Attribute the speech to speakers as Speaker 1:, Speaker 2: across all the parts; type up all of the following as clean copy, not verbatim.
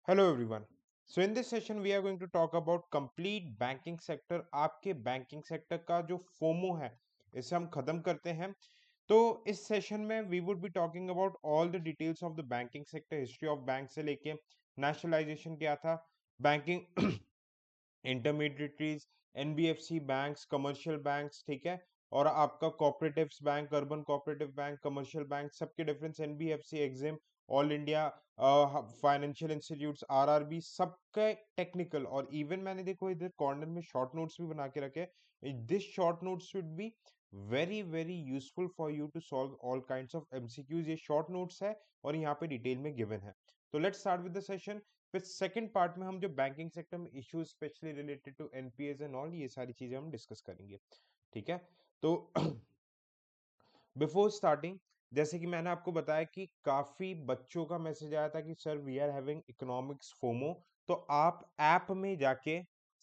Speaker 1: Hello everyone. So in this session we are going to talk about complete banking sector. आपके banking sector का जो FOMO है इसे हम खत्म करते हैं. तो इस सेशन में we would be talking about all the details of the banking sector, history of bank से लेके नेशनलाइजेशन क्या था, banking intermediaries, NBFC banks, commercial banks, ठीक है, और आपका cooperatives bank, urban cooperative bank, commercial bank, सबके difference, NBFC, EXIM, all India financial institutes, RRB, सबके टेक्निकल. और इवन मैंने देखो इधर कॉर्नर में शॉर्ट नोट्स भी बना के रखे. This short notes should be very very useful for you to solve all kinds of MCQs. ये शॉर्ट नोट्स है और यहाँ पे डिटेल में गिवन है. तो let's start with the session. फिर सेकंड पार्ट में हम जो बैंकिंग सेक्टर में issues specially related to NPS and all, ये सारी चीजें हम डिस्कस करेंगे. ठीक है. तो बिफोर स्टार्टिंग, जैसे कि मैंने आपको बताया कि काफी बच्चों का मैसेज आया था कि sir we are having economics FOMO. तो आप ऐप में जाके,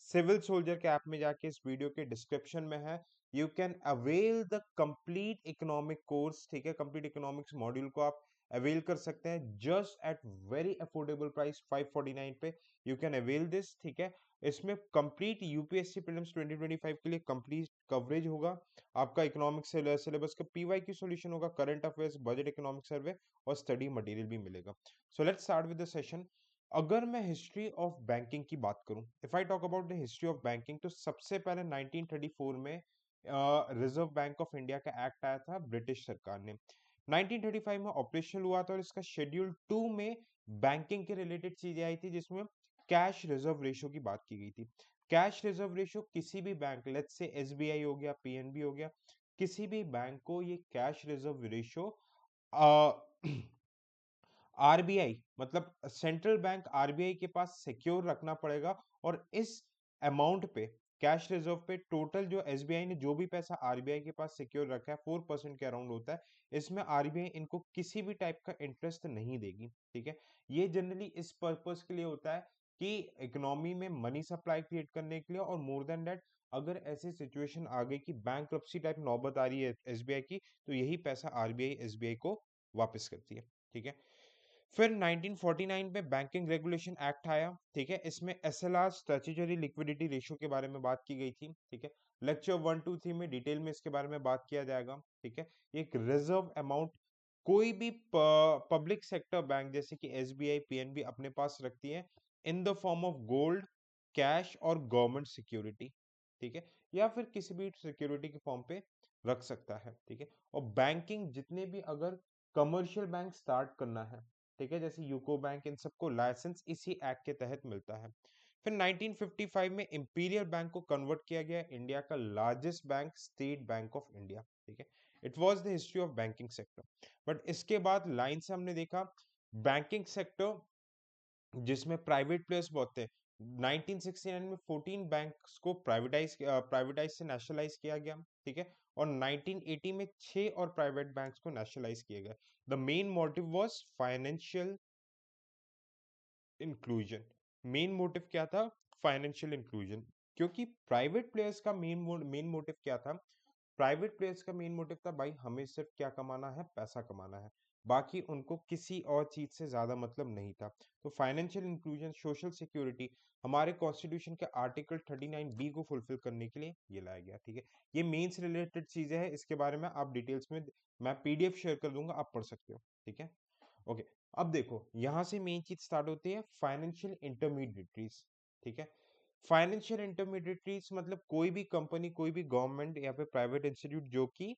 Speaker 1: सिविल सोल्जर के ऐप में जाके, इस वीडियो के डिस्क्रिप्शन में है, you can avail the complete economic course. ठीक है, कंप्लीट इकोनॉमिक्स मॉड्यूल को आप अवेल कर सकते हैं just at very affordable price 549 पे. You can avail this. ठीक है, इसमें कंप्लीट यूपीएससी प्रीलिम्स 2025 के लिए कंप्लीट कवरेज होगा. आपका इकोनॉमिक सिलेबस का पीवाई की सॉल्यूशन होगा, current affairs, budget, economic survey और स्टडी मटेरियल भी मिलेगा. So let's start with the session. अगर मैं हिस्ट्री ऑफ बैंकिंग की बात करूं, if I talk about the history of banking, तो सबसे पहले 1934 में रिजर्व बैंक ऑफ इंडिया का एक्ट आया था ब्रिटिश सरकार ने. 1935 में ऑपरेशनल हुआ था और इसका शेड्यूल 2 में बैंकिंग के रिलेटेड चीजें आई थी, जिसमें कैश रिजर्व रेशियो की बात की गई थी. कैश रिजर्व रेशियो किसी भी बैंक, लेट्स से एसबीआई हो गया, पीएनबी हो गया, किसी भी बैंक को ये कैश रिजर्व रेशियो आरबीआई मतलब सेंट्रल बैंक आरबीआई के पास सिक्योर रखना पड़ेगा. और इस अमाउंट पे, कैश रिजर्व पे, टोटल जो एसबीआई ने जो भी पैसा आरबीआई के पास सिक्योर रखा है 4% के अराउंड होता है. इसमें आरबीआई इनको किसी भी टाइप का इंटरेस्ट नहीं देगी. ठीक है, ये जनरली इस पर्पस के लिए होता है कि इकोनॉमी में मनी सप्लाई क्रिएट करने के लिए. और मोर देन दैट, अगर ऐसी सिचुएशन आ गई कि बैंक्रप्सी टाइप नौबत आ रही है एसबीआई की, तो यही पैसा आरबीआई एसबीआई को वापस करती है. ठीक है, फिर 1949 में बैंकिंग रेगुलेशन एक्ट आया. ठीक है, इसमें एसएलआर, स्टैट्यूटरी लिक्विडिटी रेशियो के बारे में बात की गई थी. ठीक है, लेक्चर 1 2 3 में डिटेल में इसके बारे में बात किया जाएगा. ठीक है, एक रिजर्व अमाउंट कोई भी पब्लिक सेक्टर बैंक जैसे कि एसबीआई, पीएनबी अपने पास रखती है in the form of gold, cash और गवर्नमेंट सिक्योरिटी. ठीक है, या फिर किसी भी सिक्योरिटी के फॉर्म पे रख सकता है. ठीक है, और बैंकिंग जितने भी अगर कमर्शियल बैंक स्टार्ट करना है, ठीक है, जैसे यूको बैंक, इन सबको लाइसेंस इसी एक्ट के तहत मिलता है. फिर 1955 में इंपीरियल बैंक को कन्वर्ट किया गया, इंडिया का largest bank, state bank of India. ठीक है, it was the history of banking sector. But इसके बाद लाइन से हमने देखा बैंकिंग सेक्टर जिसमें प्राइवेट प्लेयर्स बहुत थे. 1969 में 14 बैंक्स को प्राइवेटाइज से नेशनलाइज किया गया. ठीक है, और 1980 में 6 और प्राइवेट बैंक्स को नेशनलाइज किया गया. The main motive was financial inclusion. Main motive क्या था? Financial inclusion. क्योंकि प्राइवेट प्लेयर्स का मेन मोटिव क्या था? प्राइवेट प्लेयर्स का मेन मोटिव था, भाई हमें सिर्फ क्या कमाना है? पैसा कमाना है. बाकी उनको किसी और चीज से ज्यादा मतलब नहीं था. तो फाइनेंशियल इंक्लूजन, सोशल सिक्योरिटी, हमारे कॉन्स्टिट्यूशन के आर्टिकल 39 बी को फुलफिल करने के लिए ये लाया गया. ठीक है, ये मेंस रिलेटेड चीजें हैं, इसके बारे में आप डिटेल्स में मैं पीडीएफ शेयर कर दूंगा, आप पढ़ सकते हो. ठीक है, ओके. अब देखो यहां से मेन चीज स्टार्ट होती है, फाइनेंशियल इंटरमीडिएटरीज. ठीक है, फाइनेंशियल इंटरमीडिएटरीज मतलब कोई भी कंपनी, कोई भी गवर्नमेंट या फिर प्राइवेट इंस्टीट्यूट जो कि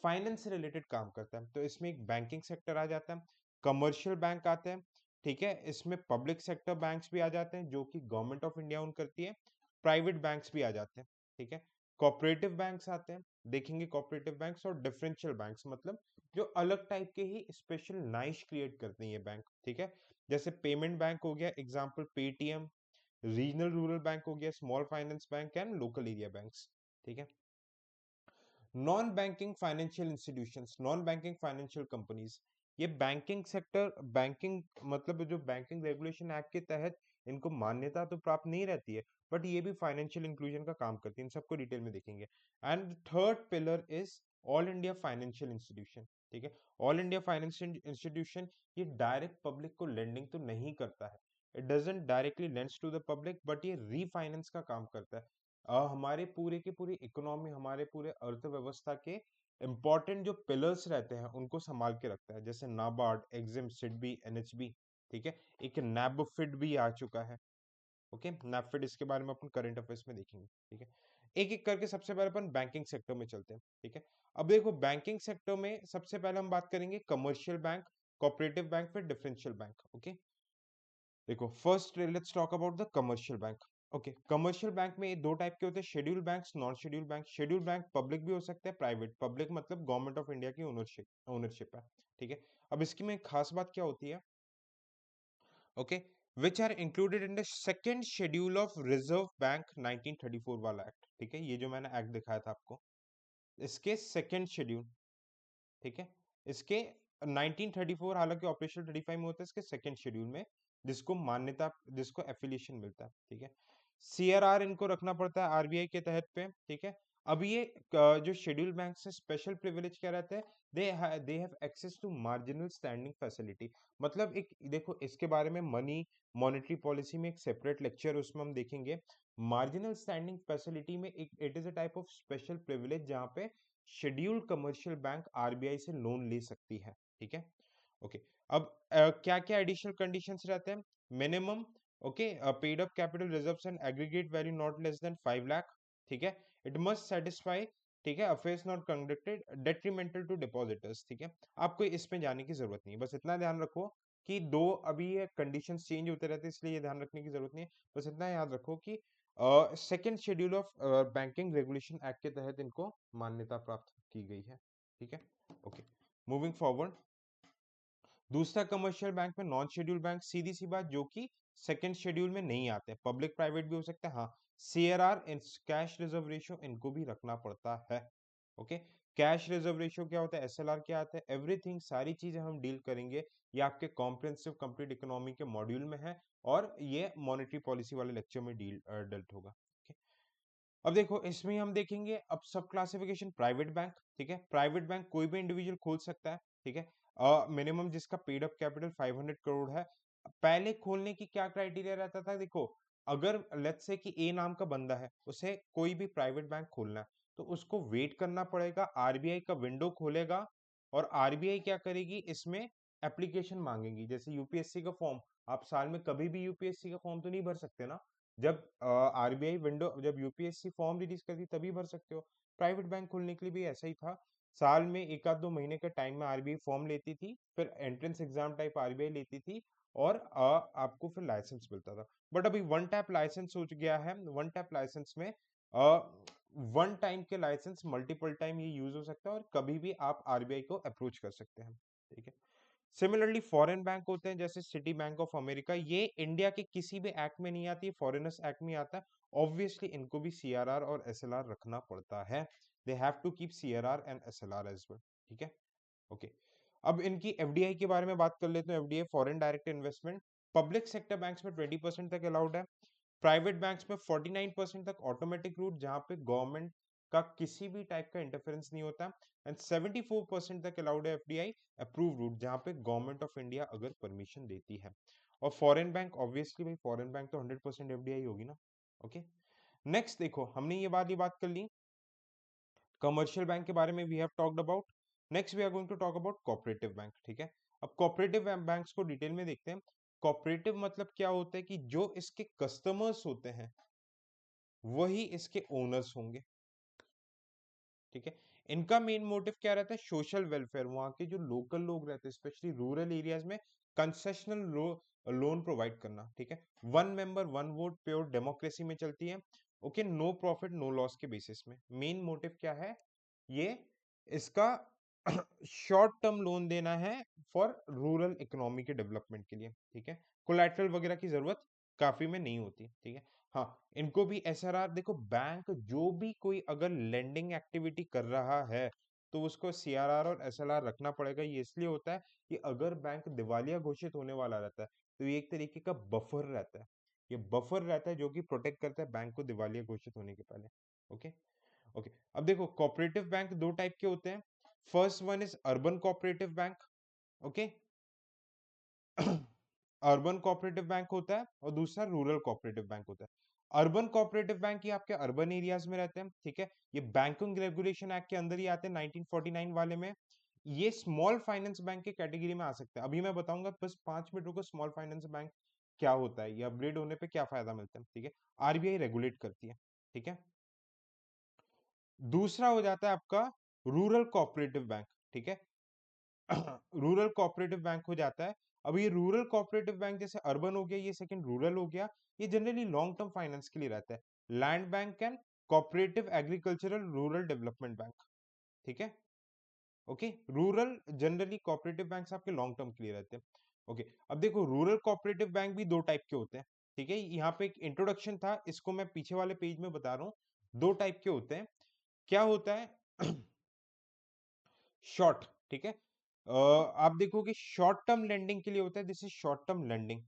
Speaker 1: फाइनेंस से रिलेटेड काम करता है. तो इसमें एक बैंकिंग सेक्टर आ जाता है, कमर्शियल बैंक आते हैं. ठीक है, इसमें पब्लिक सेक्टर बैंक्स भी आ जाते हैं जो कि गवर्नमेंट ऑफ इंडिया ओन करती है, प्राइवेट बैंक्स भी आ जाते हैं. ठीक है, कोऑपरेटिव बैंक्स आते हैं, देखेंगे कोऑपरेटिव बैंक्स, और डिफरेंशियल बैंक्स मतलब जो अलग टाइप के ही स्पेशल नाइश क्रिएट करते हैं ये बैंक. ठीक है, जैसे पेमेंट बैंक हो गया, example Paytm, regional rural bank हो गया, small finance bank and local area banks. ठीक है, non banking financial institutions, non banking financial companies, ये बैंकिंग सेक्टर, बैंकिंग मतलब जो बैंकिंग रेगुलेशन एक्ट के तहत इनको मान्यता तो प्राप्त नहीं रहती है, बट ये भी फाइनेंशियल इंक्लूजन का काम करती है. इन सबको डिटेल में देखेंगे. And third pillar is all India financial institution. ठीक है, ऑल इंडिया फाइनेंशियल इंस्टीट्यूशन ये डायरेक्ट पब्लिक को लेंडिंग तो नहीं करता है, it doesn't directly lends to the public, but ये रीफाइनेंस का काम करता है। हमारे पूरे की पूरी इकोनॉमी, हमारे पूरे अर्थव्यवस्था के इंपॉर्टेंट जो पिलर्स रहते हैं उनको संभाल के रखता है, जैसे नाबार्ड, एक्सिम, सिडबी, एनएचबी। ठीक है, एक नैबफिड भी आ चुका है। ओके, नैबफिड, इसके बारे में अपन करंट अफेयर्स में देखेंगे। ठीक है, एक एक करके सबसे पहले अपन बैंकिंग सेक्टर में चलते हैं। ठीक है, अब देखो बैंकिंग सेक्टर में सबसे पहले हम बात करेंगे कमर्शियल बैंक, कोऑपरेटिव बैंक, फिर डिफरेंशियल बैंक। ओके, देखो first let's talk about the commercial bank. Okay, commercial bank में दो टाइप के होते हैं, schedule banks, non schedule bank. Schedule bank public भी हो सकते हैं, प्राइवेट। पब्लिक मतलब गवर्नमेंट ऑफ इंडिया की ओनरशिप है। ठीक है, अब इसकी में खास बात क्या होती है, okay, which are included in the second schedule of reserve bank 1934 वाला एक्ट। ठीक है, ये जो मैंने एक्ट दिखाया था आपको, इसके सेकंड शेड्यूल। ठीक है, इसके 1934, हालांकि ऑपरेशन 35 में होता है, इसके सेकंड शेड्यूल में जिसको मान्यता, जिसको एफिलिएशन मिलता है। ठीक है, सीआरआर इनको रखना पड़ता है आरबीआई के तहत पे। ठीक है, अब ये जो शेड्यूल बैंक से स्पेशल प्रिविलेज क्या रहता है, they have access to marginal standing facility. मतलब एक देखो, इसके बारे में मनी मॉनेटरी पॉलिसी में एक सेपरेट लेक्चर, उसमें हम देखेंगे। मार्जिनल स्टैंडिंग फैसिलिटी में एक it is a type of special privilege जहां पे शेड्यूल्ड कमर्शियल बैंक आरबीआई से लोन ले सकती है। ठीक है, ओके, अब क्या क्या एडिशनल कंडीशंस रहते हैं, minimum, okay, paid up capital reserves and aggregate value not less than 5 lakh. ठीक है, इट मस्ट सेटिस्फाई, ठीक है, affairs not conducted detrimental to depositors. ठीक है, आपको इसमें जाने की जरूरत नहीं है, बस इतना ध्यान रखो कि दो, अभी ये कंडीशंस चेंज होते रहते हैं, इसलिए ये ध्यान रखने की जरूरत नहीं है। बस इतना याद रखो कि second schedule of banking regulation act के तहत इनको मान्यता प्राप्त की गई है। ठीक है, ओके, मूविंग फॉरवर्ड, दूसरा कमर्शियल बैंक में नॉन शेड्यूल बैंक, सीधी सी बात, जो कि सेकंड शेड्यूल में नहीं आते, पब्लिक प्राइवेट भी हो सकते हैं। हाँ, सीआरआर, कैश रिजर्व रेशियो, इनको भी रखना पड़ता है। ओके, कैश रिजर्व रेशियो क्या होता है, एसएलआर क्या आता है, एवरीथिंग, सारी चीजें हम डील करेंगे। ये आपके कॉम्प्रिहेंसिव कंप्लीट इकोनॉमी के मॉड्यूल में है, और ये मॉनेटरी पॉलिसी वाले लेक्चर में डील्ट होगा। Okay? अब देखो इसमें हम देखेंगे अब सब क्लासिफिकेशन, प्राइवेट बैंक। ठीक है, प्राइवेट बैंक कोई भी इंडिविजुअल खोल सकता है। ठीक है, मिनिमम जिसका पेड अप कैपिटल 500 करोड़ है। पहले खोलने की क्या क्राइटेरिया रहता था, देखो, अगर लेट्स से कि ए नाम का बंदा है, उसे कोई भी प्राइवेट बैंक खोलना है, तो उसको वेट करना पड़ेगा, आरबीआई का विंडो खोलेगा, और आरबीआई क्या करेगी, इसमें एप्लीकेशन मांगेगी, जैसे यूपीएससी का फॉर्म। आप साल में कभी भी यूपीएससी का फॉर्म तो नहीं भर सकते ना, जब आरबीआई विंडो, जब यूपीएससी फॉर्म रिलीज करती तभी भर सकते हो। प्राइवेट बैंक खोलने के लिए भी ऐसा ही था, साल में एक आध दो महीने के टाइम में आरबीआई फॉर्म लेती थी, फिर एंट्रेंस एग्जाम टाइप आरबीआई लेती थी, और आपको फिर लाइसेंस मिलता था। बट अभी वन टैप लाइसेंस हो गया है, वन टैप लाइसेंस में वन टाइम के लाइसेंस मल्टीपल टाइम ये यूज हो सकता है, और कभी भी आप आरबीआई को अप्रोच कर सकते हैं। ठीक है, सिमिलरली फॉरेन बैंक होते हैं, जैसे सिटी बैंक ऑफ अमेरिका, ये इंडिया के किसी भी एक्ट में नहीं आती, फॉरेनर्स एक्ट में आता है। ऑब्वियसली इनको भी सीआरआर और एसएलआर रखना पड़ता है, they have to keep CRR and SLR as well. ठीक है, ओके, अब इनकी एफडीआई के बारे में बात कर लेते हैं। FDI foreign direct investment, public sector banks में 20% तक अलाउड है, प्राइवेट बैंक्स में 49% तक ऑटोमेटिक रूट, जहां पे गवर्नमेंट का किसी भी टाइप का इंटरफेरेंस नहीं होता, एंड 74% तक अलाउड है एफडीआई अप्रूव रूट, जहां पे गवर्नमेंट ऑफ इंडिया अगर परमिशन देती है। और फॉरेन बैंक, ऑब्वियसली भाई फॉरेन बैंक तो 100% एफडीआई होगी ना। ओके, नेक्स्ट देखो, हमने ये बात कर ली कमर्शियल बैंक के बारे में, we have talked about. Next we are going to talk about cooperative bank. ठीक है, अब कोऑपरेटिव बैंक्स को डिटेल में देखते हैं। कोऑपरेटिव मतलब क्या होता है, कि जो इसके कस्टमर्स होते हैं वही इसके ओनर्स होंगे। ठीक है, इनका मेन मोटिव क्या रहता है, सोशल वेलफेयर, वहां के जो लोकल लोग रहते हैं स्पेशली रूरल एरियाज में, कंसेशनल लोन प्रोवाइड करना। ठीक है, one member one vote pure democracy में चलती है। Okay, no profit no loss के बेसिस में। मेन मोटिव क्या है, ये इसका शॉर्ट टर्म लोन देना है फॉर रूरल इकोनॉमी के डेवलपमेंट के लिए। ठीक है, कोलैटरल वगैरह की जरूरत काफी में नहीं होती। ठीक है, हाँ, इनको भी एसआरआर, देखो बैंक जो भी कोई अगर लेंडिंग एक्टिविटी कर रहा है, तो उसको सीआरआर और एसएलआर रखना पड़ेगा। ये इसलिए होता है कि अगर बैंक दिवालिया घोषित होने वाला रहता है, तो ये एक तरीके का बफर रहता है, ये बफर रहता है जो कि प्रोटेक्ट करता है बैंक को दिवालिया घोषित होने के पहले। ओके, ओके, अब देखो कोऑपरेटिव बैंक दो टाइप के होते हैं। First one is urban cooperative bank. Okay, urban cooperative bank होता है और दूसरा रूरल कोऑपरेटिव बैंक होता है। अर्बन कोऑपरेटिव बैंक ये आपके अर्बन एरियाज में रहते हैं, ठीक है। ये बैंकिंग रेगुलेशन एक्ट के अंदर ही आते हैं 1949 वाले में। ये स्मॉल फाइनेंस बैंक की कैटेगरी में आ सकते हैं। अभी मैं बताऊंगा, बस 5 मिनट रुको, स्मॉल फाइनेंस बैंक क्या होता है, ये अपग्रेड होने पे क्या फायदा मिलता है, ठीक है। आरबीआई रेगुलेट करती है, ठीक है। दूसरा हो जाता है आपका रूरल कोऑपरेटिव बैंक, ठीक है। रूरल कोऑपरेटिव बैंक हो जाता है। अब ये रूरल कोऑपरेटिव बैंक जैसे अर्बन हो गया, ये सेकंड रूरल हो गया, ये जनरली लॉन्ग टर्म फाइनेंस के लिए रहता है। Land bank and cooperative agricultural rural development bank, ठीक है। Okay, rural generally cooperative banks आपके लॉन्ग टर्म के लिए रहते हैं। ओके, अब देखो रूरल कोऑपरेटिव बैंक भी दो टाइप के होते हैं, ठीक है। यहाँ पे एक इंट्रोडक्शन था, इसको मैं पीछे वाले पेज में बता रहा हूँ। दो टाइप के होते हैं। क्या होता है? शॉर्ट, ठीक है। आप देखोगे शॉर्ट टर्म लेंडिंग के लिए होता है, this is short term lending.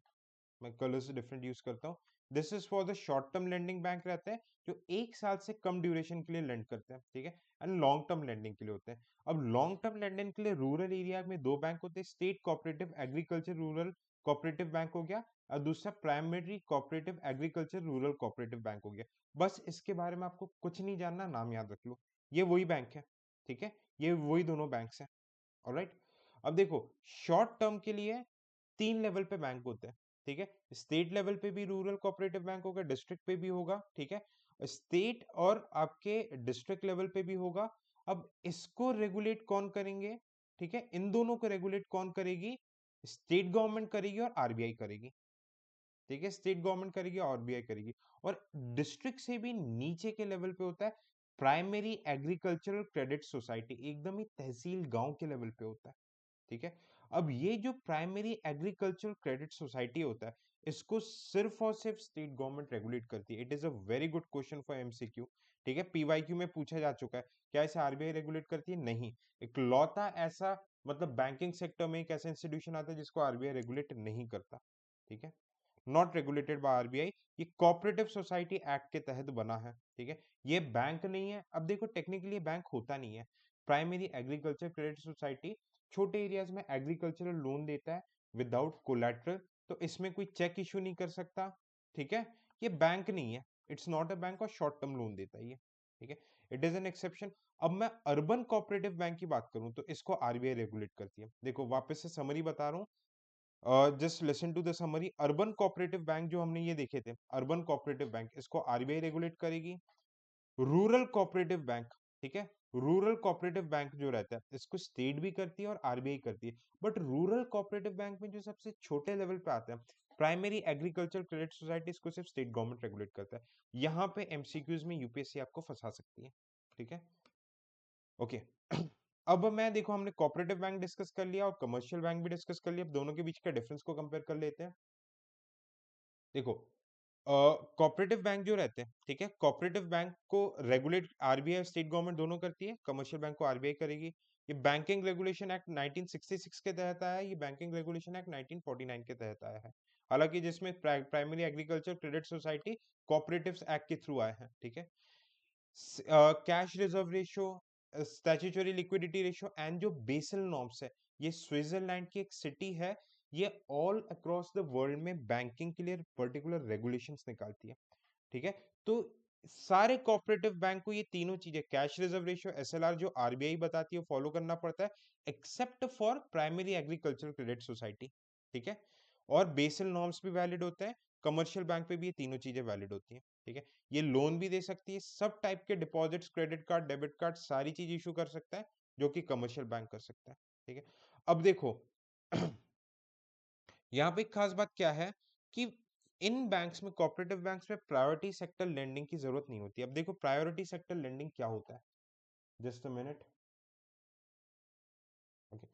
Speaker 1: मैं कलर्स डिफरेंट यूज करता हूँ। This is for the short term lending bank रहते हैं, जो 1 साल से कम ड्यूरेशन के लिए लेंड करते हैं, ठीक है। एंड लॉन्ग टर्म लेंडिंग के लिए होते हैं। अब लॉन्ग टर्म लेंडिंग के लिए रूरल एरिया में दो बैंक होते हैं, state cooperative agriculture rural cooperative bank हो गया, और दूसरा primary cooperative agriculture rural cooperative bank हो गया। बस इसके बारे में आपको कुछ नहीं जानना, नाम याद रख लो, ये वही बैंक है, ठीक है। ये वही दोनों बैंक्स हैं। ऑलराइट, अब देखो शॉर्ट टर्म के लिए 3 लेवल पे बैंक होते हैं, ठीक है। स्टेट लेवल पे भी रूरल कोऑपरेटिव बैंक होगा, डिस्ट्रिक्ट पे भी होगा, ठीक है। स्टेट और आपके डिस्ट्रिक्ट लेवल पे भी होगा। अब इसको रेगुलेट कौन करेंगे, ठीक है, इन दोनों को रेगुलेट कौन करेगी? स्टेट गवर्नमेंट करेगी और आरबीआई करेगी, ठीक है। स्टेट गवर्नमेंट करेगी और आरबीआई करेगी। और डिस्ट्रिक्ट से भी नीचे के लेवल पे होता है प्राइमरी एग्रीकल्चरल क्रेडिट सोसाइटी, एकदम ही तहसील गांव के लेवल पे होता है, ठीक है। अब ये जो प्राइमरी एग्रीकल्चर क्रेडिट सोसाइटी होता है, इसको सिर्फ और सिर्फ स्टेट गवर्नमेंट रेगुलेट करती है। It is a very good question for MCQ, ठीक है। पीवाईक्यू में पूछा जा चुका है, क्या इसे आरबीआई रेगुलेट करती है? नहीं। इकलौता ऐसा, मतलब बैंकिंग सेक्टर में एक ऐसा इंस्टीट्यूशन आता है जिसको आरबीआई रेगुलेट नहीं करता, ठीक है। Not regulated by RBI. ये कोऑपरेटिव सोसाइटी एक्ट के तहत बना है, ठीक है। ये बैंक नहीं है। अब देखो टेक्निकली बैंक होता नहीं है। प्राइमरी एग्रीकल्चर क्रेडिट सोसाइटी छोटे एरियाज में एग्रीकल्चरल लोन देता है विदाउट कोलैटरल, तो इसमें कोई चेक इशू नहीं कर सकता, ठीक है। ये बैंक नहीं है, इट्स नॉट अ बैंक, और शॉर्ट टर्म लोन देता है ये, ठीक है। It is an exception. अब मैं अर्बन कोऑपरेटिव बैंक की बात करूं तो इसको आरबीआई रेगुलेट करती है। देखो वापस से समरी बता रहा हूँ, just listen to the summary. Urban cooperative bank जो हमने ये देखे थे, अर्बन कोऑपरेटिव बैंक, इसको आरबीआई रेगुलेट करेगी। रूरल कोऑपरेटिव बैंक, ठीक है, रूरल कोऑपरेटिव बैंक जो रहता है इसको स्टेट भी करती है और आरबीआई करती है। बट रूरल कोऑपरेटिव बैंक में जो सबसे छोटे लेवल पे आता है, प्राइमरी एग्रीकल्चर क्रेडिट सोसाइटी, इसको सिर्फ स्टेट गवर्नमेंट रेगुलेट करता है। यहाँ पे एमसीक्यूज में यूपीएससी आपको फंसा सकती है, ठीक है। ओके। अब मैं देखो, हमने कोऑपरेटिव बैंक डिस्कस कर लिया और कमर्शियल बैंक भी डिस्कस कर लिया। अब दोनों के बीच का डिफरेंस को कंपेयर कर लेते हैं। देखो कोऑपरेटिव बैंक जो रहते हैं, ठीक है, कोऑपरेटिव बैंक को रेगुलेट आरबीआई स्टेट गवर्नमेंट दोनों करती है, कमर्शियल बैंक को आरबीआई करेगी। ये बैंकिंग रेगुलेशन एक्ट 1966 के तहत आया है, ये बैंकिंग रेगुलेशन एक्ट 1949 के तहत आया है। हालांकि जिसमें primary agriculture credit society cooperatives act के थ्रू आया है, ठीक है। Cash reserve ratio, statutory liquidity ratio and जो बेसल नॉर्म्स है, ये स्विट्जरलैंड की एक सिटी है, ये ऑल अक्रॉस द वर्ल्ड में बैंकिंग के लिए पर्टिकुलर रेगुलेशंस निकालती है, ठीक है। तो सारे कोऑपरेटिव बैंक को ये तीनों चीजें, कैश रिजर्व रेशियो, एसएलआर, जो आरबीआई बताती है, फॉलो करना पड़ता है, except for primary agriculture credit society, ठीक है। और बेसल नॉर्म्स भी वैलिड होते हैं। कमर्शियल बैंक पे भी ये तीनों चीजें वैलिड होती हैं, ठीक है। ये लोन भी दे सकती है, सब टाइप के deposits, credit card, debit card, सारी चीज इशू कर सकता है, जो कि कमर्शियल बैंक कर सकता है, ठीक है। अब देखो यहाँ पे एक खास बात क्या है कि इन बैंक्स में, कोऑपरेटिव बैंक्स में प्रायोरिटी सेक्टर लेंडिंग की जरूरत नहीं होती। अब देखो प्रायोरिटी सेक्टर लेंडिंग क्या होता है, just a minute. Okay,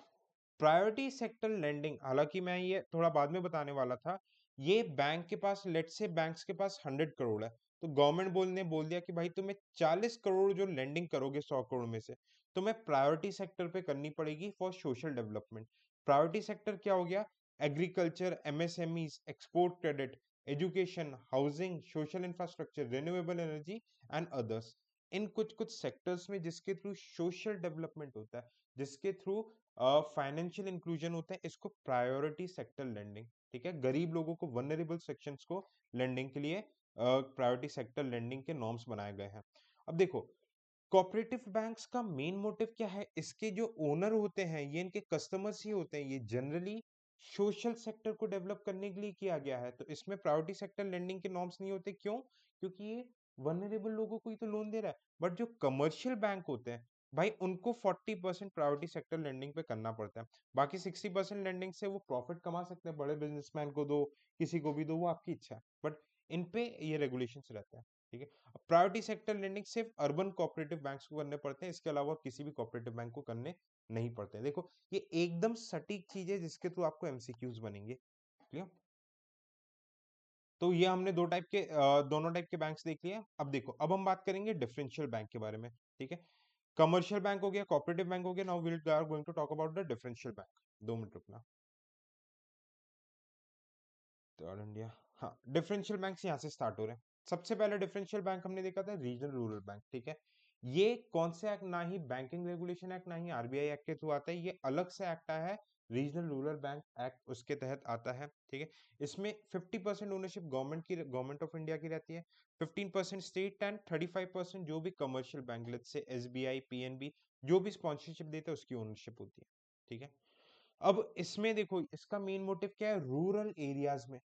Speaker 1: priority sector lending, हालांकि मैं ये थोड़ा बाद में बताने वाला था। ये बैंक के पास, लेट से बैंक्स के पास 100 करोड़ है, तो गवर्नमेंट बोल दिया कि भाई तुम्हें 40 करोड़ जो लेंडिंग करोगे 100 करोड़ में से, तुम्हें प्रायोरिटी सेक्टर पे करनी पड़ेगी for social development. Priority sector क्या हो गया? Agriculture, MSMEs, export credit, education, housing, social infrastructure, renewable energy and others. इन कुछ कुछ सेक्टर्स में जिसके थ्रू सोशल डेवलपमेंट होता है, जिसके थ्रू फाइनेंशियल इंक्लूजन होता है, इसको प्रायोरिटी सेक्टर लेंडिंग ठीक है, गरीब लोगों को, वनरेबल सेक्शंस को लेंडिंग के लिए प्रायोरिटी सेक्टर लेंडिंग के नॉर्म्स बनाए गए हैं। अब देखो, कोऑपरेटिव बैंक्स का मेन मोटिव क्या है, इसके जो ओनर होते हैं ये इनके कस्टमर्स ही होते हैं, ये जनरली सोशल सेक्टर को डेवलप करने के लिए किया गया है, तो इसमें प्रायोरिटी सेक्टर लेंडिंग के नॉर्म्स नहीं होते। क्यों? क्योंकि ये वनरेबल लोगों को ही तो लोन दे रहा है। बट जो कमर्शियल बैंक होते हैं भाई, उनको 40% प्रायोरिटी सेक्टर लेंडिंग पे करना पड़ता है, बाकी 60% लेंडिंग से वो प्रॉफिट कमा सकते हैं, बड़े बिजनेसमैन को दो, किसी को भी दो, वो आपकी इच्छा है, बट इन पे ये रेगुलेशंस रहते हैं। ठीक है, प्रायोरिटी सेक्टर लेंडिंग सिर्फ अर्बन कोऑपरेटिव बैंक्स को करने पड़ते हैं, इसके अलावा किसी भी कोऑपरेटिव बैंक को करने नहीं पड़ते। देखो, ये एकदम सटीक चीज है जिसके थ्रू आपको एमसीक्यूज बनेंगे। क्लियर? तो ये हमने दोनों टाइप के बैंक्स देख लिए। अब देखो, अब हम बात करेंगे डिफरेंशियल बैंक के बारे में। ठीक है, कमर्शियल बैंक हो गया, कोऑपरेटिव बैंक हो गया, now we are going to talk about the differential bank. 2 minute रुकना। थर्ड इंडिया, हाँ, डिफरेंशियल बैंक्स यहाँ से स्टार्ट हो रहे हैं। सबसे पहले डिफरेंशियल बैंक हमने देखा था रीजनल रूरल बैंक। ठीक है, ये कौन से एक्ट, ना ही बैंकिंग रेगुलेशन एक्ट ना ही आरबीआई एक्ट के थ्रू आता है, ये अलग से एक्ट आया है, रीजनल रूरल बैंक एक्ट उसके तहत आता है। ठीक है, इसमें 50% ओनरशिप गवर्नमेंट ऑफ इंडिया की रहती है, 15% स्टेट एंड 35% जो भी commercial bank, let's say SBI, PNB, जो भी स्पॉन्सरशिप देते हैं उसकी ओनरशिप होती है। ठीक है, अब इसमें देखो, इसका मेन मोटिव क्या है, रूरल एरियाज में,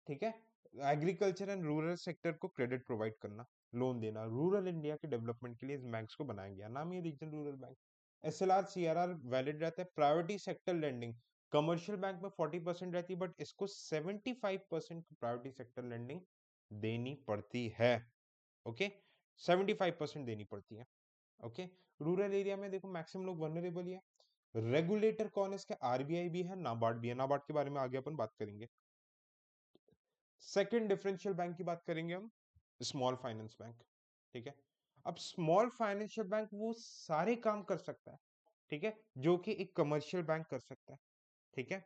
Speaker 1: ठीक है, एग्रीकल्चर एंड रूरल सेक्टर को क्रेडिट प्रोवाइड करना, लोन देना, रूरल इंडिया के डेवलपमेंट के लिए इस बैंक्स को बनाया गया, नाम ये regional rural bank. SLR CRR valid रहता है। Priority sector lending, commercial bank में 40% रहती है, बट इसको 75% प्रायोरिटी सेक्टर लेंडिंग देनी पड़ती है। ओके, 75% देनी पड़ती है। ओके, रूरल एरिया में देखो मैक्सिमम लोग वनरेबल ही है। रेगुलेटर कौन है इसके, आरबीआई भी है, नाबार्ड भी है, नाबार्ड के बारे में आगे अपन बात करेंगे। सेकंड डिफरेंशियल बैंक की बात करेंगे हम, स्मॉल फाइनेंस बैंक। ठीक है, अब स्मॉल फाइनेंशियल बैंक वो सारे काम कर सकता है, ठीक है, जो कि एक कमर्शियल बैंक कर सकता है। ठीक है,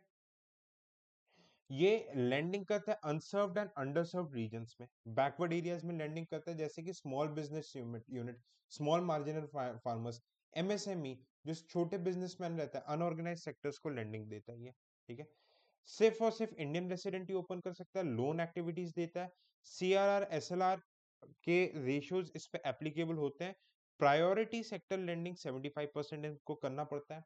Speaker 1: ये लैंडिंग करता है अनसर्व्ड एंड अंडरसर्व्ड रीजन्स में, बैकवर्ड एरियाज में लैंडिंग करता है, जैसे कि small business unit, small marginal farmers, MSME, जो छोटे बिजनेसमैन रहता है, अनऑर्गेनाइज सेक्टर्स को लैंडिंग देता है ये। ठीक है, सिर्फ और सिर्फ इंडियन रेसिडेंट ही ओपन कर सकता है, लोन एक्टिविटीज देता है, सीआरआर एसएलआर के रेशियोज इस पे एप्लीकेबल होते हैं। प्रायोरिटी सेक्टर लेंडिंग 75% इनको करना पड़ता है,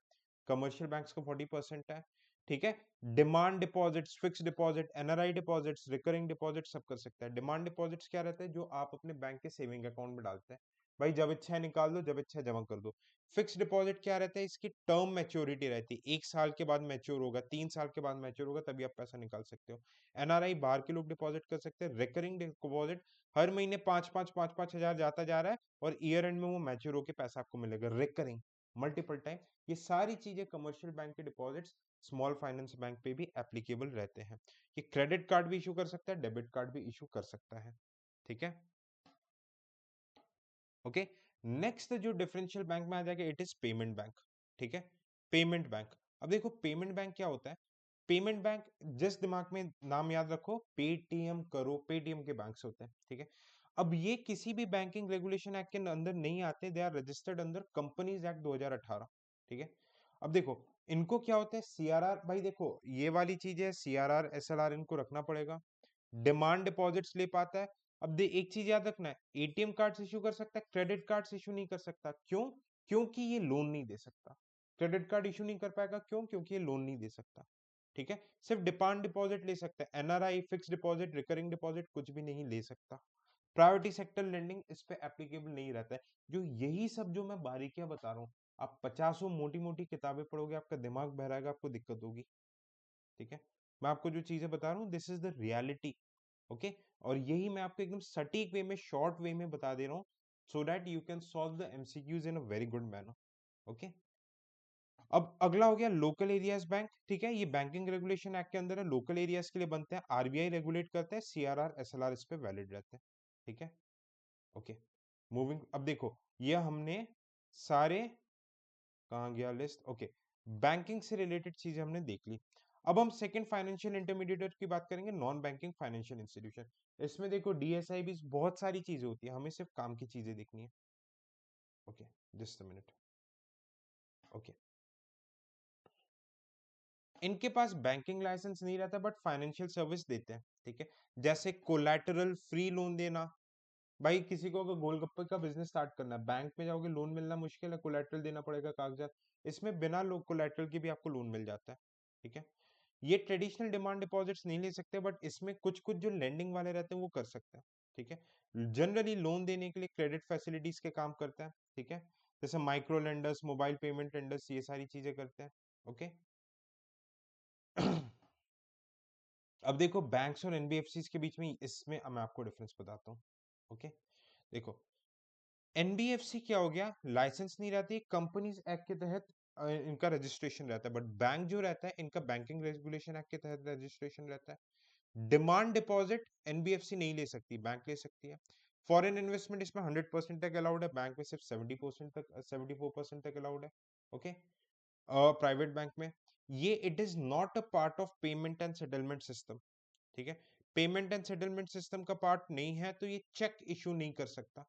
Speaker 1: कमर्शियल बैंक्स को 40% है। ठीक है, demand deposits, fix deposit, NRI deposits, recurring deposit सब कर सकता है। डिमांड डिपॉजिट्स क्या रहता है, जो आप अपने बैंक के सेविंग अकाउंट में डालते हैं, भाई जब इच्छा है निकाल दो, जब इच्छा है जमा कर दो। फिक्स डिपॉजिट क्या रहता है, इसकी टर्म मैच्योरिटी रहती है, 1 साल के बाद मैच्योर होगा, 3 साल के बाद मैच्योर होगा, तभी आप पैसा निकाल सकते हो। एनआरआई बाहर के लोग डिपॉजिट कर सकते हैं। रिकरिंग डिपॉजिट, हर महीने 5-5 हजार जा रहा है, और ईयर एंड में वो मैच्योर होकर पैसा आपको मिलेगा, रिकरिंग, मल्टीपल टाइम। ये सारी चीजें कमर्शियल बैंक के डिपॉजिट्स स्मॉल फाइनेंस बैंक पे भी एप्लीकेबल रहते हैं। ये क्रेडिट कार्ड भी इशू कर सकता है, डेबिट कार्ड भी इशू कर सकता है। ठीक है, ओके। नेक्स्ट जो डिफरेंशियल बैंक में आ जाएगा, इट इज पेमेंट बैंक। ठीक है, पेमेंट बैंक। अब देखो, पेमेंट बैंक क्या होता है, पेमेंट बैंक, जिस दिमाग में नाम याद रखो, पेटीएम करो, पेटीएम के बैंक्स होते हैं। ठीक है, अब ये किसी भी बैंकिंग रेगुलेशन एक्ट के अंदर नहीं आते, दे आर रजिस्टर्ड अंदर कंपनीज एक्ट 2018। ठीक है, अब देखो, इनको क्या होता है, सीआरआर, भाई देखो ये वाली चीज है, सीआरआर एसएलआर इनको रखना पड़ेगा। डिमांड डिपॉजिट्स ले पाता है। अब दे एक चीज याद रखना है, एटीएम कार्ड्स इशू कर सकता है, क्रेडिट कार्ड्स इशू नहीं कर सकता। क्यों? क्योंकि ये लोन नहीं दे सकता। क्रेडिट कार्ड इशू नहीं कर पाएगा, क्यों? क्योंकि ये लोन नहीं दे सकता। ठीक है, सिर्फ डिमांड डिपॉजिट ले सकता है, NRI, fix deposit, recurring deposit कुछ भी नहीं ले सकता। प्रायोरिटी सेक्टर लेंडिंग इस पे एप्लीकेबल नहीं रहता है। जो यही सब जो मैं बारीकियां बता रहा हूँ, आप 50 मोटी मोटी किताबें पढ़ोगे, आपका दिमाग बहराएगा, आपको दिक्कत होगी। ठीक है, मैं आपको जो चीजें बता रहा हूँ, this is the reality. Okay, और यही मैं आपको एकदम सटीक वे में, शॉर्ट वे में बता दे रहा हूँ, so that you can solve the MCQs in a very good manner. Okay, अब अगला हो गया लोकल एरियाज बैंक। ठीक है, ये बैंकिंग रेगुलेशन एक्ट के अंदर है, लोकल एरियाज के लिए बनते हैं, आरबीआई रेगुलेट करते हैं, सीआरआर एसएलआर इस पे वैलिड रहते हैं। ठीक है, ओके, मूविंग। अब देखो, ये हमने सारे, कहाँ गया लिस्ट, ओके, बैंकिंग से रिलेटेड चीजें हमने देख ली। अब हम सेकंड फाइनेंशियल इंटरमीडिएटर की बात करेंगे, नॉन बैंकिंग फाइनेंशियल इंस्टीट्यूशन। इसमें देखो डीएसआई भी, बहुत सारी चीजें होती है, हमें सिर्फ काम की चीजें देखनी है। Okay, just a minute. Okay, इनके पास बैंकिंग लाइसेंस नहीं रहता बट फाइनेंशियल सर्विस देते हैं, ठीक है। जैसे कोलैटरल फ्री लोन देना, भाई किसी को अगर गोलगप्पे का बिजनेस स्टार्ट करना है, बैंक में जाओगे लोन मिलना मुश्किल है, कोलैटरल देना पड़ेगा कागजात। इसमें बिना कोलैटरल के भी आपको लोन मिल जाता है, ठीक है। ये ट्रेडिशनल डिमांड डिपॉजिट्स नहीं ले सकते बट इसमें कुछ कुछ जो लेंडिंग वाले रहते हैं वो कर सकते हैं, ठीक है। जनरली लोन देने के लिए क्रेडिट फैसिलिटीज के काम करता है, ठीक है। जैसे micro lenders, mobile payment lenders, ये सारी चीजें करते हैं, ओके। अब देखो बैंक्स और एनबीएफसी के बीच में, इसमें मैं आपको डिफरेंस बताता हूँ, ओके। देखो एनबीएफसी क्या हो गया, लाइसेंस नहीं रहती, कंपनीज एक्ट के तहत इनका रजिस्ट्रेशन रहता है, बट बैंक जो रहता है इनका बैंकिंग रेगुलेशन एक्ट के तहत रजिस्ट्रेशन रहता है। डिमांड डिपॉजिट एनबीएफसी नहीं ले सकती, बैंक ले सकती है। फॉरेन इन्वेस्टमेंट इसमें 100% तक अलाउड है, बैंक में सिर्फ 70% तक, 74% तक अलाउड है, ओके। प्राइवेट बैंक में ये it is not a part of payment and settlement system, ठीक है। पेमेंट एंड सेटलमेंट सिस्टम का पार्ट नहीं है तो ये चेक इशू नहीं कर सकता,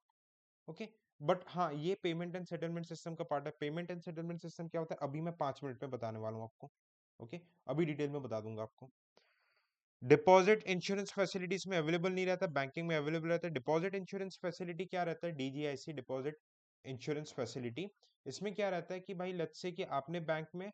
Speaker 1: ओके। बट हाँ ये पेमेंट एंड सेटलमेंट सिस्टम का पार्ट है। पेमेंट एंड सेटलमेंट सिस्टम क्या होता है अभी मैं 5 मिनट में बताने वाला हूँ आपको, ओके। अभी डिटेल में बता दूंगा आपको। डिपॉजिट इंश्योरेंस फैसिलिटीज में अवेलेबल नहीं रहता, बैंकिंग में अवेलेबल रहता है। डिपॉजिट इंश्योरेंस फैसिलिटी क्या रहता है, डीजीआईसी डिपॉजिट इंश्योरेंस फैसिलिटी। इसमें क्या रहता है कि भाई लेट्स से कि आपने बैंक में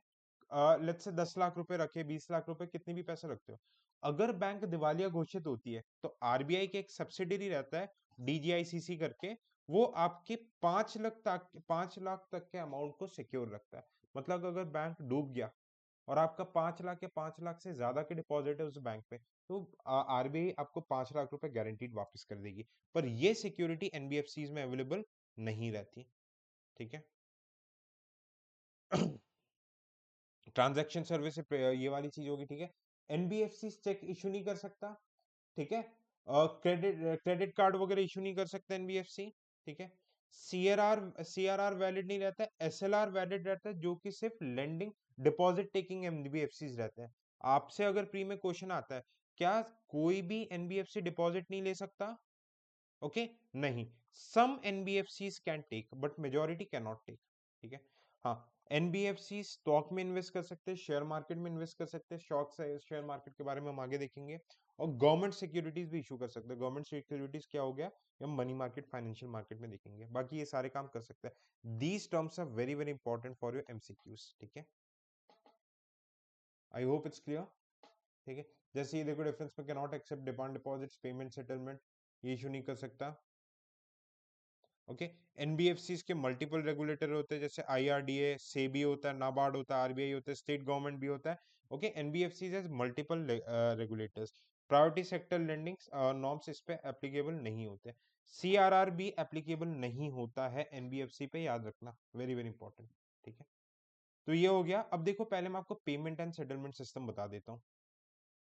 Speaker 1: लेट्स से 10 लाख रुपए रखे, 20 लाख रुपए, कितने भी पैसे रखते हो, अगर बैंक दिवालिया घोषित होती है तो आरबीआई के एक सब्सिडरी रहता है डीजीआईसीसी करके, वो आपके 5 लाख तक के अमाउंट को सिक्योर रखता है। मतलब अगर बैंक डूब गया और आपका 5 लाख या 5 लाख से ज्यादा के डिपॉजिट है उस बैंक पे, तो आरबीआई आपको 5 लाख रुपए गारंटीड वापस कर देगी। पर ये सिक्योरिटी एनबीएफसी में अवेलेबल नहीं रहती, ठीक है। ट्रांजैक्शन सर्विस ये वाली चीज होगी, ठीक है। एनबीएफसी चेक इशू नहीं कर सकता, ठीक है। क्रेडिट क्रेडिट कार्ड वगैरह इशू नहीं कर सकता एनबीएफसी, ठीक है। सीआरआर वैलिड नहीं रहता है, एसएलआर वैलिड रहता है, जो कि सिर्फ लेंडिंग डिपॉजिट टेकिंग एनबीएफसी रहते हैं। आपसे अगर प्री में क्वेश्चन आता है क्या कोई भी एनबीएफसी डिपॉजिट नहीं ले सकता, ओके, नहीं। Some NBFCs can take but majority can not take, ठीक है। हाँ, एनबीएफसी स्टॉक में इन्वेस्ट कर सकते हैं, शेयर मार्केट में इन्वेस्ट कर सकते हैं, स्टॉक शेयर मार्केट के बारे में हम आगे देखेंगे। और गवर्नमेंट सिक्योरिटीज भी इशू कर सकते हैं। गवर्नमेंट सिक्योरिटीज क्या हो गया, ये हम मनी मार्केट फाइनेंशियल मार्केट में देखेंगे। बाकी ये सारे काम कर सकते हैं। These terms are very very important for your MCQs, ठीक है। आई होप इट्स क्लियर, ठीक है। जैसे ये देखो डिफरेंस में, can not accept demand deposits, payment settlement, ये इशू नहीं कर सकता, ओके। एनबीएफसीज के मल्टीपल रेगुलेटर होते हैं, जैसे आईआरडीए, सेबी होता है, नाबार्ड होता है, आरबीआई होता है, स्टेट गवर्नमेंट भी होता है, okay. NBFCs has multiple regulators. Priority sector lending norms इस पे एप्लीकेबल नहीं होते। सीआरआर भी एप्लीकेबल नहीं होता है एनबीएफसी पे, याद रखना, वेरी वेरी इंपॉर्टेंट, ठीक है। तो ये हो गया। अब देखो पहले मैं आपको पेमेंट एंड सेटलमेंट सिस्टम बता देता हूँ,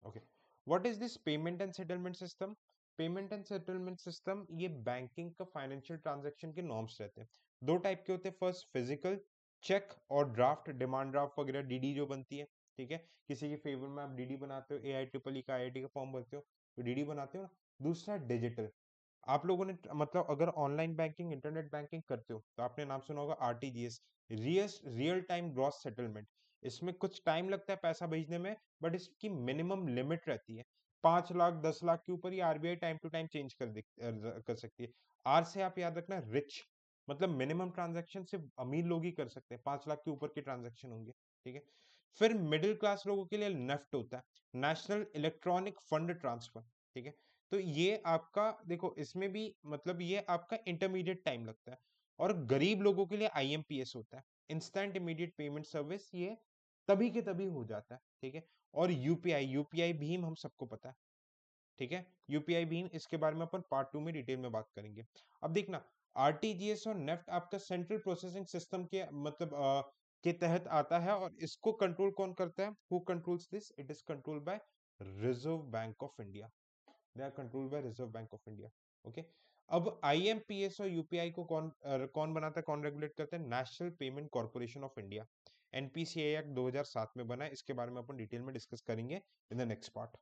Speaker 1: okay. What is this payment and settlement system? Payment and settlement system ये बैंकिंग का फाइनेंशियल ट्रांजैक्शन के नॉर्म्स रहते हैं। दो टाइप के होते हैं, फर्स्ट फिजिकल चेक और ड्राफ्ट, डिमांड ड्राफ्ट वगैरह, डीडी जो बनती है, ठीक है। किसी के फेवर में आप डीडी बनाते हो, एआईट्रिपल का आईआईटी का फॉर्म भरते हो तो डीडी बनाते हो ना। दूसरा डिजिटल, आप लोगों ने मतलब अगर ऑनलाइन बैंकिंग, इंटरनेट बैंकिंग करते हो तो आपने नाम सुना होगा RTGS, real time gross settlement. इसमें कुछ टाइम लगता है पैसा भेजने में, बट इसकी मिनिमम लिमिट रहती है 5 लाख, 10 लाख के ऊपर ही RBI time to time change कर सकती है। आर से आप याद रखना रिच, मतलब मिनिमम ट्रांजैक्शन सिर्फ अमीर लोग ही कर सकते हैं, 5 लाख के ऊपर के ट्रांजैक्शन होंगे, ठीक है। फिर मिडिल क्लास लोगों के लिए नेफ्ट होता है, नेशनल इलेक्ट्रॉनिक फंड ट्रांसफर, ठीक है। तो ये आपका देखो इसमें भी मतलब ये आपका इंटरमीडिएट टाइम लगता है। और गरीब लोगों के लिए आईएमपीएस होता है, इंस्टेंट इमीडिएट पेमेंट सर्विस, ये तभी के तभी हो जाता है, ठीक है। और यूपीआई, यूपीआई भीम हम सबको पता है, ठीक है। यूपीआई भीम, इसके बारे में अपन पार्ट 2 में डिटेल में बात करेंगे। अब देखना, आरटीजीएस और नेफ्ट आपका सेंट्रल प्रोसेसिंग सिस्टम के मतलब के तहत आता है, और इसको कंट्रोल कौन करता है, who controls this, it is controlled by reserve bank of India, they are controlled by reserve bank of India, okay. अब आईएमपीएस और यूपीआई को कौन बनाता है, कौन रेगुलेट करता है, national payment corporation of India. NPCI act 2007 में बना है, इसके बारे में अपन डिटेल में डिस्कस करेंगे इन द नेक्स्ट पार्ट,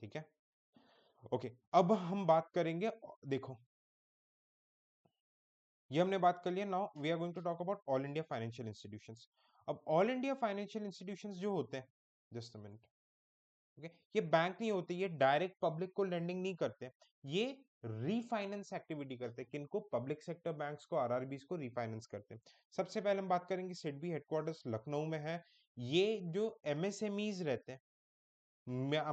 Speaker 1: ठीक है। ओके, अब हम बात करेंगे, देखो ये हमने बात कर लिया। Now we are going to talk about all India financial institutions. अब ऑल इंडिया फाइनेंशियल इंस्टीट्यूशंस जो होते हैं, जस्ट अ मिनट। ओके, ये बैंक नहीं होते, ये डायरेक्ट पब्लिक को लेंडिंग नहीं करते, ये रीफाइनेंस एक्टिविटी करते हैं। किनको? पब्लिक सेक्टर बैंक्स को, आरआरबीस को रीफाइनेंस करते हैं। सबसे पहले हम बात करेंगे, सिडबी हेडक्वार्टर्स लखनऊ में है। ये जो एमएसएमईज रहते हैं,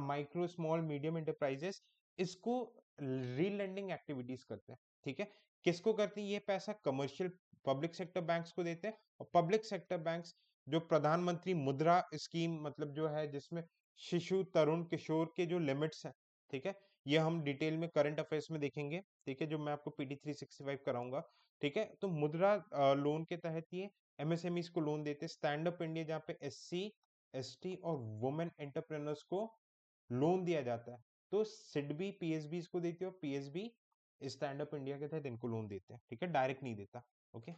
Speaker 1: माइक्रो स्मॉल मीडियम एंटरप्राइजेस, इसको रीलेंडिंग एक्टिविटीज करते हैं। ठीक है, किसको करती है? ये पैसा कमर्शियल पब्लिक सेक्टर बैंक्स को देते हैं, और पब्लिक सेक्टर बैंक्स जो प्रधानमंत्री मुद्रा स्कीम, मतलब जो है जिसमें शिशु, तरुण, किशोर के जो लिमिट्स हैं, ठीक है, ये हम डिटेल में करंट अफेयर्स में देखेंगे। ठीक है, जो मैं आपको पीटी 365 कराऊंगा। ठीक है, तो मुद्रा लोन के तहत ये एमएसएमईज को लोन देते हैं। स्टैंड अप इंडिया, जहाँ पे एससी, एसटी और वुमेन एंटरप्रेन्योर्स को लोन दिया जाता है, तो सिडबी पीएसबी इसको देती है, और पीएसबी स्टैंड अप इंडिया के तहत इनको लोन देते हैं। ठीक है, डायरेक्ट नहीं देता। ओके,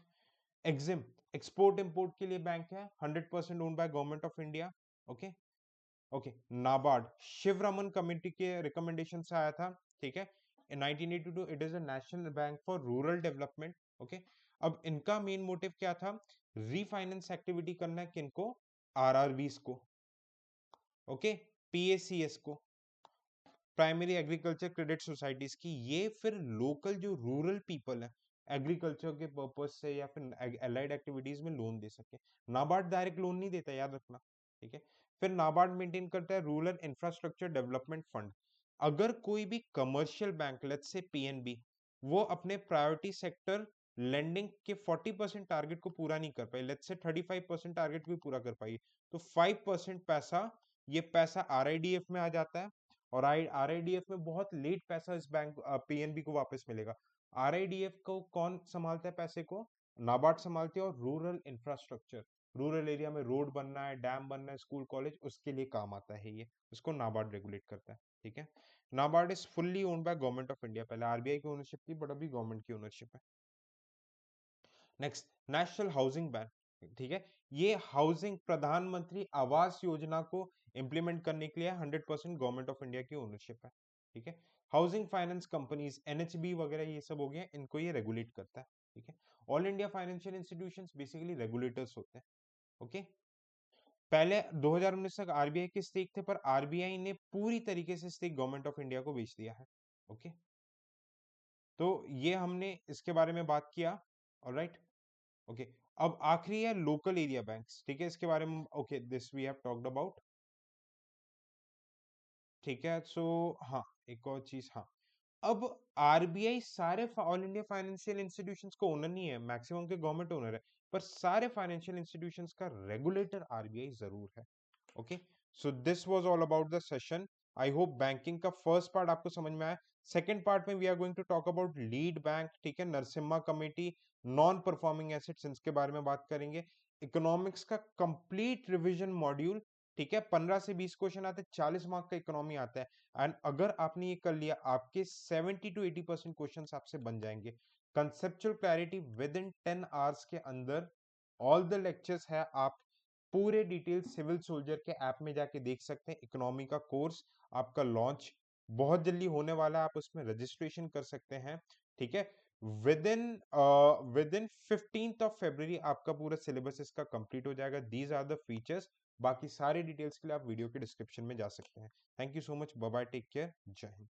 Speaker 1: एक्सिम, एक्सपोर्ट इंपोर्ट के लिए बैंक है, 100% owned by government of India. Okay, okay, NABARD Shiva Raman committee के रिकमेंडेशन से आया था। ठीक है, in 1982 it is a national bank for rural development. Okay, अब इनका मेन मोटिव क्या था? रीफाइनेंस एक्टिविटी करना है, किनको? आरआरबीस को। ओके, पीएसीएस को, प्राइमरी एग्रीकल्चर क्रेडिट सोसाइटीज की। ये फिर लोकल जो रूरल पीपल है, एग्रीकल्चर के पर्पज से या फिर एलाइड एक्टिविटीज में लोन दे सके। नाबार्ड डायरेक्ट लोन नहीं देता, याद रखना। ठीक है, फिर नाबार्ड मेंटेन करता है रूरल इंफ्रास्ट्रक्चर डेवलपमेंट फंड। अगर कोई भी commercial bank, let's say PNB, वो अपने प्रायोरिटी सेक्टर लेंडिंग के 40% टारगेट को पूरा नहीं कर पाई, लेट्स से 35% टारगेट भी पूरा कर पाई, तो 5% पैसा, ये पैसा आरआईडीएफ में आ जाता है। और आरआईडीएफ में बहुत लेट पैसा इस बैंक पीएनबी को वापस मिलेगा। आरआईडीएफ को कौन संभालता है पैसे को? नाबार्ड संभालती है। और रूरल इंफ्रास्ट्रक्चर, रूरल एरिया में रोड बनना है, डैम बनना है, स्कूल कॉलेज, उसके लिए काम आता है ये, उसको नाबार्ड रेगुलेट करता है। ठीक है, NABARD is fully owned by government of India. पहले आरबीआई की ओनरशिप थी, बट अभी गवर्नमेंट की ओनरशिप है। Next, national housing bank. ठीक है, ये हाउसिंग प्रधानमंत्री आवास योजना को इंप्लीमेंट करने के लिए 100% गवर्नमेंट ऑफ इंडिया की ओनरशिप है। ठीक है, हाउसिंग फाइनेंस कंपनीज, एनएचबी वगैरह ये सब हो गया, इनको ये रेगुलेट करता है। ठीक है, all India financial institutions basically regulators होते हैं। ओके, पहले 2019 तक आरबीआई के स्टेक थे, पर आरबीआई ने पूरी तरीके से स्टेक गवर्नमेंट ऑफ इंडिया को बेच दिया है। ओके, तो ये हमने इसके बारे में बात किया। ऑलराइट, ओके, अब आखिरी है लोकल एरिया बैंक्स। ठीक है, इसके बारे में, okay, this we have talked about. ठीक है, सो हाँ, एक और चीज, हाँ, अब आरबीआई सारे ऑल इंडिया फाइनेंशियल इंस्टीट्यूशंस को ओनर नहीं है, मैक्सिमम के गवर्नमेंट ओनर है, पर सारे फाइनेंशियल इंस्टीट्यूशंस का रेगुलेटर आरबीआई जरूर है। Okay, so this was all about the session. I hope banking का फर्स्ट पार्ट आपको समझ में आया। सेकंड पार्ट में we are going to talk about lead bank. ठीक है, Narasimha committee, non performing assets, इनके बारे में बात करेंगे। इकोनॉमिक्स का कंप्लीट रिवीजन मॉड्यूल। ठीक है, 15 से 20 क्वेश्चन आते हैं, 40 मार्क का इकोनॉमी आता है। एंड अगर आपने ये कर लिया, आपके 70 to 80% क्वेश्चन आपसे बन जाएंगे। Conceptual clarity with in 10 hours के अंदर ऑल द लेक्चर्स है, आप पूरे डिटेल सिविल सोल्जर के ऐप में जाके देख सकते हैं। इकोनॉमी का कोर्स आपका लॉन्च बहुत जल्दी होने वाला है, आप उसमें रजिस्ट्रेशन कर सकते हैं। ठीक है, with in 15th of February आपका पूरा सिलेबस इसका कंप्लीट हो जाएगा। These are the features. बाकी सारे डिटेल्स के लिए आप वीडियो के डिस्क्रिप्शन में जा सकते हैं। Thank you so much, bye bye, take care, जय हिंद।